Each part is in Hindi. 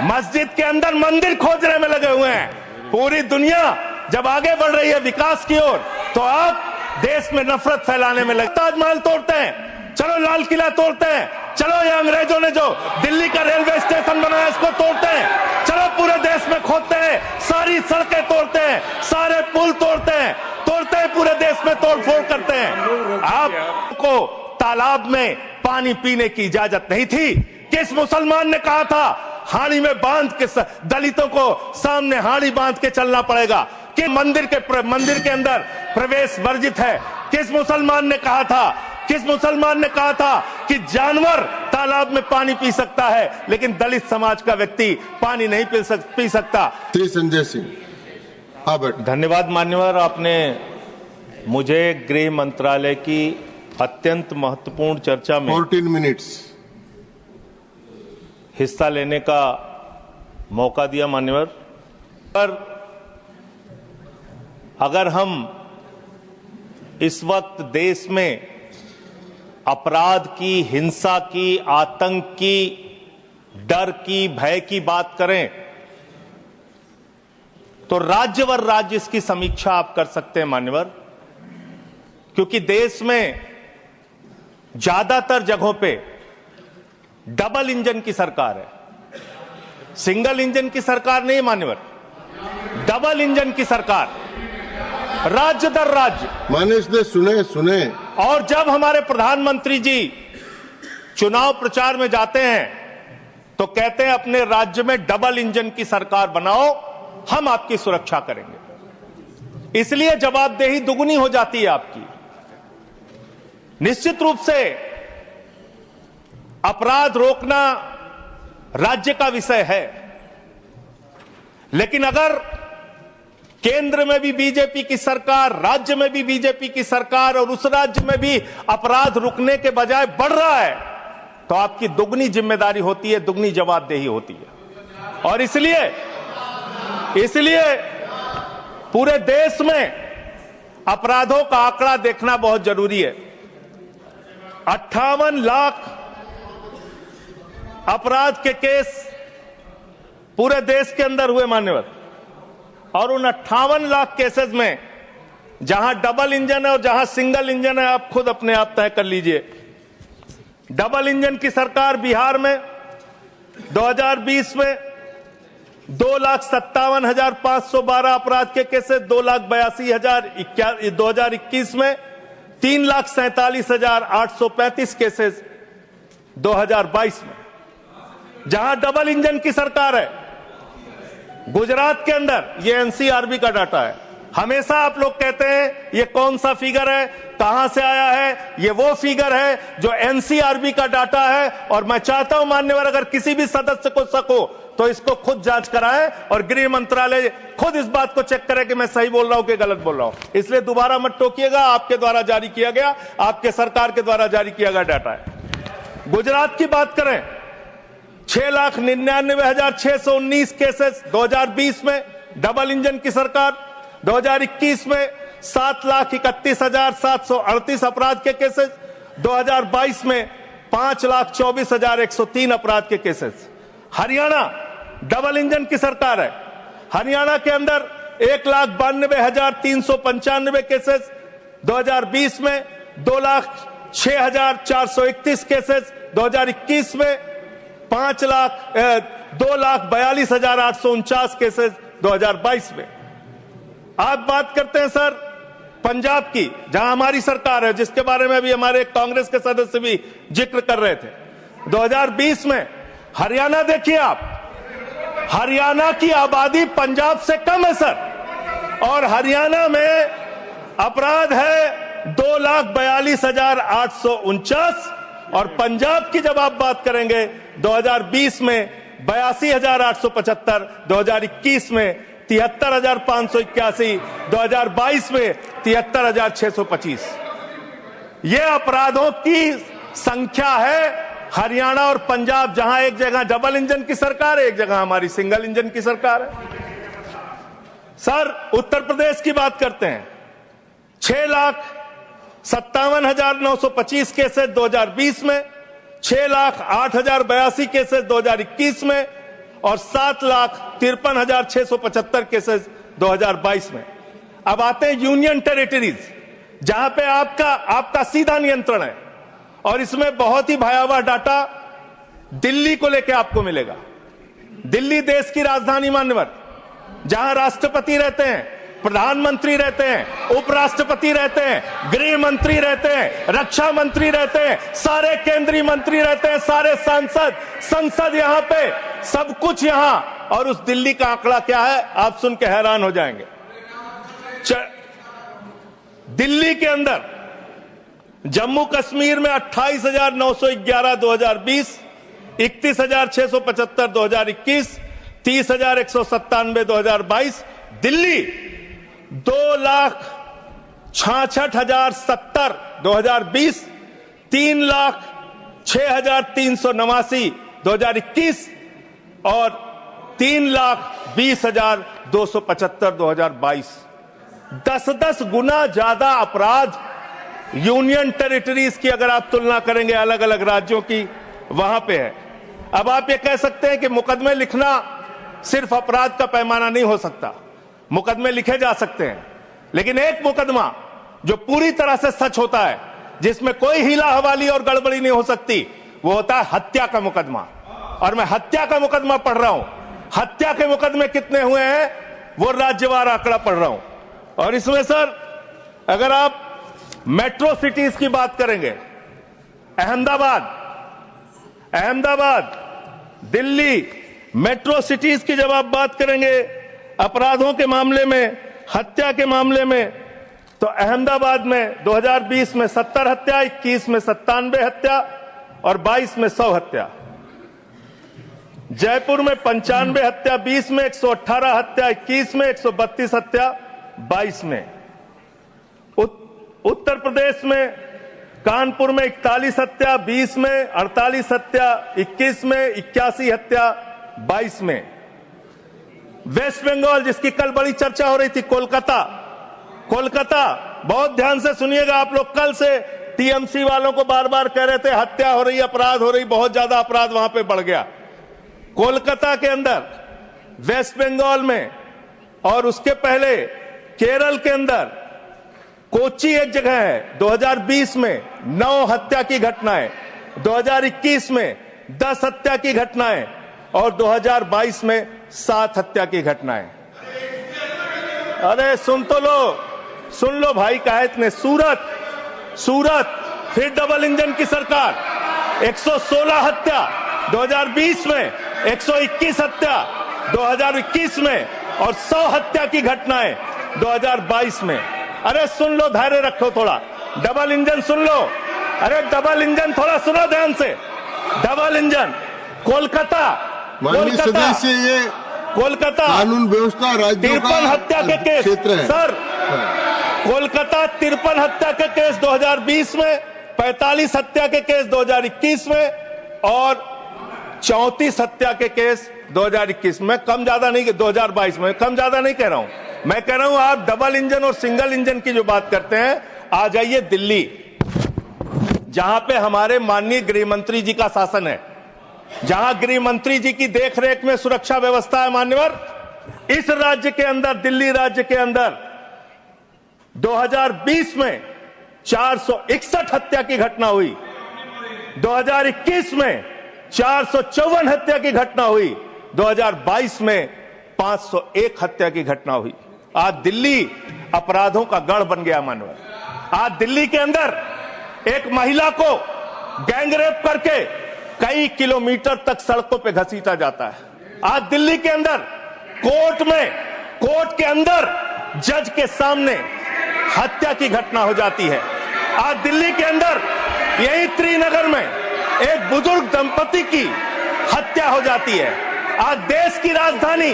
मस्जिद के अंदर मंदिर खोजने में लगे हुए हैं। पूरी दुनिया जब आगे बढ़ रही है विकास की ओर, तो आप देश में नफरत फैलाने में लगे। ताजमहल तोड़ते हैं, चलो लाल किला तोड़ते हैं, चलो ये अंग्रेजों ने जो दिल्ली का रेलवे स्टेशन बनाया इसको तोड़ते हैं, चलो पूरे देश में खोदते हैं, सारी सड़कें तोड़ते हैं, सारे पुल तोड़ते हैं, पूरे देश में तोड़फोड़ करते हैं। आपको तालाब में पानी पीने की इजाजत नहीं थी। किस मुसलमान ने कहा था हाड़ी में बांध के दलितों को सामने हाड़ी बांध के चलना पड़ेगा, कि मंदिर के अंदर प्रवेश वर्जित है? किस मुसलमान ने कहा था? किस मुसलमान ने कहा था कि जानवर तालाब में पानी पी सकता है लेकिन दलित समाज का व्यक्ति पानी नहीं पी सकता? श्री संजय सिंह। धन्यवाद मान्यवर, आपने मुझे गृह मंत्रालय की अत्यंत महत्वपूर्ण चर्चा में 14 मिनट्स हिस्सा लेने का मौका दिया मान्यवर। पर अगर हम इस वक्त देश में अपराध की, हिंसा की, आतंक की, डर की, भय की बात करें तो राज्यवर राज्य इसकी समीक्षा आप कर सकते हैं मान्यवर, क्योंकि देश में ज्यादातर जगहों पे डबल इंजन की सरकार है, सिंगल इंजन की सरकार नहीं मान्यवर, डबल इंजन की सरकार, राज्य दर राज्य। मानिश ने सुने। और जब हमारे प्रधानमंत्री जी चुनाव प्रचार में जाते हैं तो कहते हैं अपने राज्य में डबल इंजन की सरकार बनाओ, हम आपकी सुरक्षा करेंगे। इसलिए जवाबदेही दुगुनी हो जाती है आपकी। निश्चित रूप से अपराध रोकना राज्य का विषय है, लेकिन अगर केंद्र में भी बीजेपी की सरकार, राज्य में भी बीजेपी की सरकार और उस राज्य में भी अपराध रुकने के बजाय बढ़ रहा है, तो आपकी दुगनी जिम्मेदारी होती है, दुगनी जवाबदेही होती है। और इसलिए पूरे देश में अपराधों का आंकड़ा देखना बहुत जरूरी है। 58 लाख अपराध के केस पूरे देश के अंदर हुए मान्यवर, और उन 58 लाख केसेस में जहां डबल इंजन है और जहां सिंगल इंजन है, आप खुद अपने आप तय कर लीजिए। डबल इंजन की सरकार बिहार में 2020 में 2,57,512 अपराध के केसेस, 2,82,000। 2021 में 3,47,835 केसेस 2022 में, जहां डबल इंजन की सरकार है। गुजरात के अंदर, ये एनसीआरबी का डाटा है, हमेशा आप लोग कहते हैं ये कौन सा फिगर है, कहां से आया है? ये वो फिगर है जो एनसीआरबी का डाटा है। और मैं चाहता हूं मान्यवर, अगर किसी भी सदस्य को शक हो तो इसको खुद जांच कराएं और गृह मंत्रालय खुद इस बात को चेक करे कि मैं सही बोल रहा हूं कि गलत बोल रहा हूं। इसलिए दोबारा मत टोकिएगा, आपके द्वारा जारी किया गया, आपके सरकार के द्वारा जारी किया गया डाटा है। गुजरात की बात करें, 6,99,619 केसेस 2020 में, डबल इंजन की सरकार। 2021 में 7,31,738 अपराध के केसेस। 2022 में 5,24,103 अपराध के केसेस। हरियाणा डबल इंजन की सरकार है, हरियाणा के अंदर 1,92,395 केसेस। 2020 में 2,06,431 केसेस। 2021 में 2,42,849 केसेस 2022 में। आप बात करते हैं सर पंजाब की, जहां हमारी सरकार है, जिसके बारे में अभी हमारे कांग्रेस के सदस्य भी जिक्र कर रहे थे। 2020 में हरियाणा देखिए आप, हरियाणा की आबादी पंजाब से कम है सर, और हरियाणा में अपराध है 2,42,849। और पंजाब की जब आप बात करेंगे 2020 में 82,875, 2021 में 73,581, 2022 में 73,625। ये अपराधों की संख्या है हरियाणा और पंजाब, जहां एक जगह डबल इंजन की सरकार है, एक जगह हमारी सिंगल इंजन की सरकार है। सर उत्तर प्रदेश की बात करते हैं, 6,57,925 केसेस 2020 में, 6,08,082 केसेस 2021 में, और 7,53,675 केसेस 2022 में। अब आते हैं यूनियन टेरिटरीज, जहां पे आपका सीधा नियंत्रण है, और इसमें बहुत ही भयावह डाटा दिल्ली को लेकर आपको मिलेगा। दिल्ली देश की राजधानी मान्यवर, जहां राष्ट्रपति रहते हैं, प्रधानमंत्री रहते हैं, उपराष्ट्रपति रहते हैं, गृह मंत्री रहते हैं, रक्षा मंत्री रहते हैं, सारे केंद्रीय मंत्री रहते हैं, सारे सांसद, संसद यहां पे, सब कुछ यहां। और उस दिल्ली का आंकड़ा क्या है, आप सुन के हैरान हो जाएंगे। दिल्ली के अंदर जम्मू कश्मीर में 28,911 2020, 31,675 2021, 30,197 2022। दिल्ली 2,66,070 2020, 3,06,389 2021 और 3,20,275 2022। 10-10 गुना ज्यादा अपराध यूनियन टेरिटरीज की अगर आप तुलना करेंगे अलग अलग राज्यों की, वहां पे है। अब आप ये कह सकते हैं कि मुकदमे लिखना सिर्फ अपराध का पैमाना नहीं हो सकता। मुकदमे लिखे जा सकते हैं, लेकिन एक मुकदमा जो पूरी तरह से सच होता है, जिसमें कोई हीला हवाली और गड़बड़ी नहीं हो सकती, वो होता है हत्या का मुकदमा। और मैं हत्या का मुकदमा पढ़ रहा हूं। हत्या के मुकदमे कितने हुए हैं वो राज्यवार आंकड़ा पढ़ रहा हूं। और इसमें सर अगर आप मेट्रो सिटीज की बात करेंगे, अहमदाबाद, दिल्ली, मेट्रो सिटीज की जब आप बात करेंगे अपराधों के मामले में, हत्या के मामले में, तो अहमदाबाद में 2020 में 70 हत्या, 21 में 97 हत्या और 22 में 100 हत्या। जयपुर में 95 हत्या, 20 में 118 हत्या, 21 में 132 हत्या, 22 में। उत्तर प्रदेश में कानपुर में 41 हत्या, 20 में 48 हत्या, 21 में 81 हत्या, 22 में। वेस्ट बंगाल, जिसकी कल बड़ी चर्चा हो रही थी, कोलकाता, बहुत ध्यान से सुनिएगा आप लोग। कल से टीएमसी वालों को बार बार कह रहे थे हत्या हो रही, अपराध हो रही, बहुत ज्यादा अपराध वहां पे बढ़ गया। कोलकाता के अंदर, वेस्ट बंगाल में, और उसके पहले केरल के अंदर, कोच्चि एक जगह है, 2020 में 9 हत्या की घटनाएं, 2021 में 10 हत्या की घटनाएं और 2022 में 7 हत्या की घटनाएं। अरे सुन लो भाई, कहा इतने। सूरत फिर डबल इंजन की सरकार, 116 हत्या 2020 में, 121 हत्या 2021 में और 100 हत्या की घटनाएं 2022 में। अरे सुन लो, धैर्य रखो थोड़ा। डबल इंजन सुन लो। अरे डबल इंजन थोड़ा सुनो ध्यान से। डबल इंजन, कोलकाता, कानून व्यवस्था राज्यों का 53 हत्या के केस सर, कोलकाता 53 हत्या के केस 2020 में, 45 हत्या के केस 2021 में और 34 हत्या के केस 2021 में। कम ज्यादा नहीं, 2022 में कम ज्यादा नहीं कह रहा हूं। मैं कह रहा हूं आप डबल इंजन और सिंगल इंजन की जो बात करते हैं, आ जाइए दिल्ली, जहां पे हमारे माननीय गृह मंत्री जी का शासन है, जहां गृह मंत्री जी की देखरेख में सुरक्षा व्यवस्था है मान्यवर। इस राज्य के अंदर, दिल्ली राज्य के अंदर 2020 में 461 हत्या की घटना हुई, 2021 में 454 हत्या की घटना हुई, 2022 में 501 हत्या की घटना हुई। आज दिल्ली अपराधों का गढ़ बन गया मान्यवर। आज दिल्ली के अंदर एक महिला को गैंगरेप करके कई किलोमीटर तक सड़कों पे घसीटा जाता है। आज दिल्ली के अंदर कोर्ट के अंदर जज के सामने हत्या की घटना हो जाती है। आज दिल्ली के अंदर यही त्रिनगर में एक बुजुर्ग दंपति की हत्या हो जाती है। आज देश की राजधानी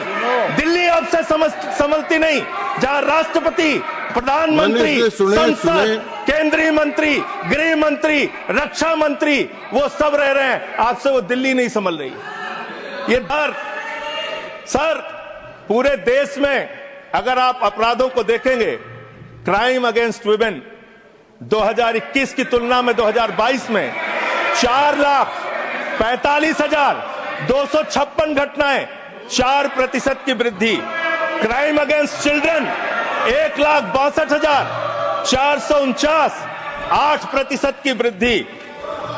दिल्ली अब से समझती नहीं, जहां राष्ट्रपति, प्रधानमंत्री, संसद, केंद्रीय मंत्री, गृह मंत्री, रक्षा मंत्री, वो सब रह रहे हैं, आपसे वो दिल्ली नहीं संभल रही। ये डर सर, पूरे देश में अगर आप अपराधों को देखेंगे, क्राइम अगेंस्ट वुमेन 2021 की तुलना में 2022 में 4,45,000 256 घटनाएं, 4% की वृद्धि। क्राइम अगेंस्ट चिल्ड्रन 1,62,449, 8% की वृद्धि।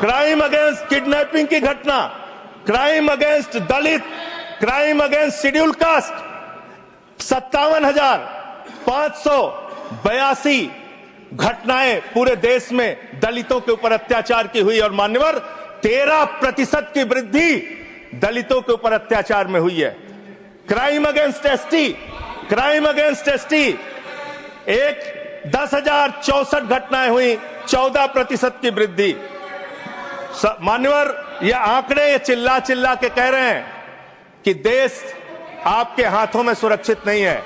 क्राइम अगेंस्ट किडनैपिंग की घटना, क्राइम अगेंस्ट दलित, क्राइम अगेंस्ट शेड्यूल कास्ट 57,582 घटनाएं पूरे देश में दलितों के ऊपर अत्याचार की हुई। और मान्यवर 13% की वृद्धि दलितों के ऊपर अत्याचार में हुई है। Crime against ST, crime against ST 10,064 घटनाएं हुई, 14% की वृद्धि। मान्यवर ये आंकड़े ये चिल्ला चिल्ला के कह रहे हैं कि देश आपके हाथों में सुरक्षित नहीं है।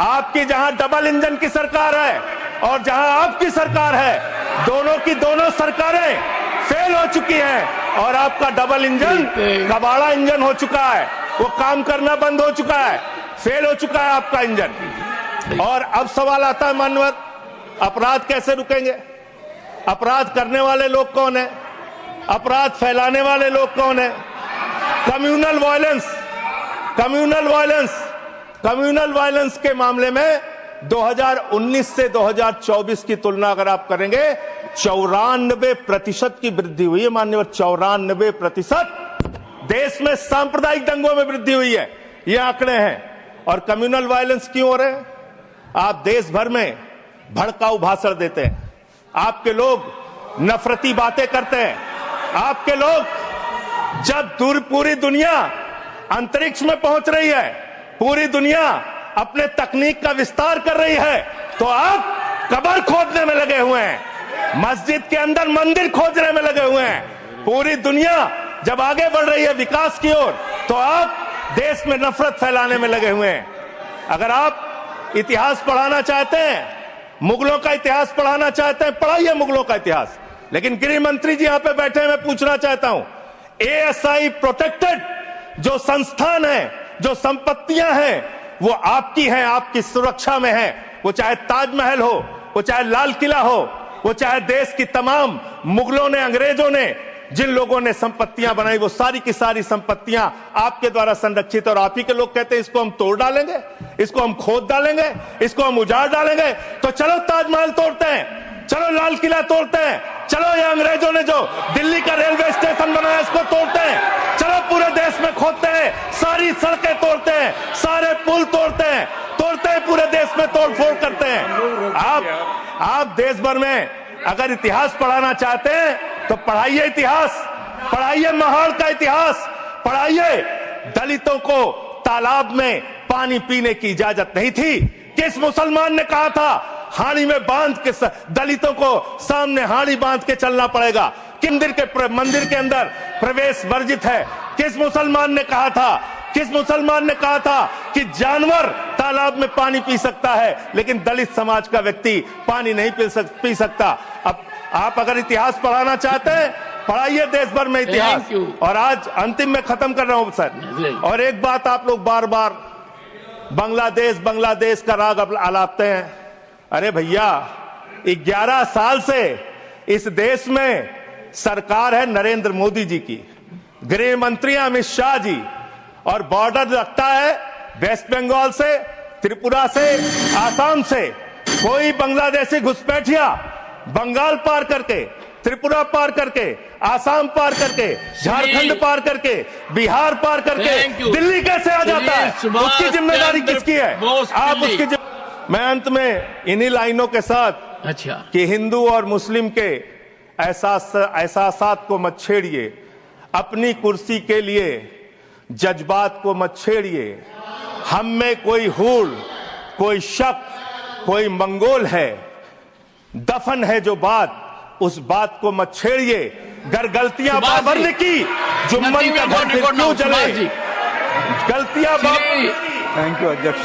आपकी जहां डबल इंजन की सरकार है और जहां आपकी सरकार है, दोनों की दोनों सरकारें फेल हो चुकी हैं और आपका डबल इंजन कबाड़ा इंजन हो चुका है। वो काम करना बंद हो चुका है, फेल हो चुका है आपका इंजन। और अब सवाल आता है मान्यवर, अपराध कैसे रुकेंगे? अपराध करने वाले लोग कौन है? अपराध फैलाने वाले लोग कौन है? Communal violence, communal violence, communal violence के मामले में 2019 से 2024 की तुलना अगर आप करेंगे 94% की वृद्धि हुई है मान्यवर। 94% देश में सांप्रदायिक दंगों में वृद्धि हुई है, ये आंकड़े हैं। और कम्युनल वायलेंस क्यों हो रहे हैं? आप देश भर में भड़काऊ भाषण देते हैं, आपके लोग नफरती बातें करते हैं, आपके लोग जब पूरी दुनिया अंतरिक्ष में पहुंच रही है, पूरी दुनिया अपने तकनीक का विस्तार कर रही है, तो आप कब्र खोदने में लगे हुए हैं, मस्जिद के अंदर मंदिर खोदने में लगे हुए हैं। पूरी दुनिया जब आगे बढ़ रही है विकास की ओर, तो आप देश में नफरत फैलाने में लगे हुए हैं। अगर आप इतिहास पढ़ाना चाहते हैं, मुगलों का इतिहास पढ़ाना चाहते हैं, पढ़ाइए मुगलों का इतिहास। लेकिन गृह मंत्री जी यहां पे बैठे हैं, मैं पूछना चाहता हूं, एएसआई प्रोटेक्टेड जो संस्थान है, जो संपत्तियां हैं, वो आपकी हैं, आपकी सुरक्षा में है। वो चाहे ताजमहल हो, वो चाहे लाल किला हो, वो चाहे देश की तमाम मुगलों ने, अंग्रेजों ने जिन लोगों ने संपत्तियां बनाई, वो सारी की सारी संपत्तियां आपके द्वारा संरक्षित। और आप ही के लोग कहते हैं इसको हम तोड़ डालेंगे, इसको हम खोद डालेंगे, इसको हम उजाड़ डालेंगे। तो चलो ताजमहल तोड़ते हैं, चलो लाल किला तोड़ते हैं, चलो ये अंग्रेजों ने जो दिल्ली का रेलवे स्टेशन बनाया इसको तोड़ते हैं, चलो पूरे देश में खोदते हैं, सारी सड़कें तोड़ते हैं, सारे पुल तोड़ते हैं, पूरे देश में तोड़फोड़ करते हैं। आप देश भर में अगर इतिहास पढ़ाना चाहते हैं तो पढ़ाइए इतिहास, पढ़ाइए महाड़ का इतिहास, पढ़ाइए दलितों को तालाब में पानी पीने की इजाजत नहीं थी। किस मुसलमान ने कहा था हाड़ी में बांध के दलितों को सामने हाड़ी बांध के चलना पड़ेगा, मंदिर के अंदर प्रवेश वर्जित है? किस मुसलमान ने कहा था, किस मुसलमान ने कहा था कि जानवर तालाब में पानी पी सकता है लेकिन दलित समाज का व्यक्ति पानी नहीं पी सकता? अब आप अगर इतिहास पढ़ाना चाहते हैं, पढ़ाइए देश भर में इतिहास। और आज अंतिम में खत्म कर रहा हूं सर, और एक बात आप लोग बार बार बांग्लादेश का राग आलापते हैं। अरे भैया, 11 साल से इस देश में सरकार है नरेंद्र मोदी जी की, गृह मंत्री अमित शाह जी, और बॉर्डर लगता है वेस्ट बंगाल से, त्रिपुरा से, आसाम से। कोई बांग्लादेशी घुसपैठिया बंगाल पार करके, त्रिपुरा पार करके, आसाम पार करके, झारखंड पार करके, बिहार पार करके दिल्ली कैसे आ जाता है? उसकी जिम्मेदारी किसकी है? आप उसकी मैं अंत में इन्हीं लाइनों के साथ कि हिंदू और मुस्लिम के एहसासात को मत छेड़िए, अपनी कुर्सी के लिए जज्बात को मत छेड़िए। हम में कोई हूड़, कोई शक, कोई मंगोल है, दफन है जो बात, उस बात को मत छेड़िए। गर गलतियां बाबर ने की, जुम्मन का घर फिर क्यों जले? गलतियां बाबर। थैंक यू अध्यक्ष।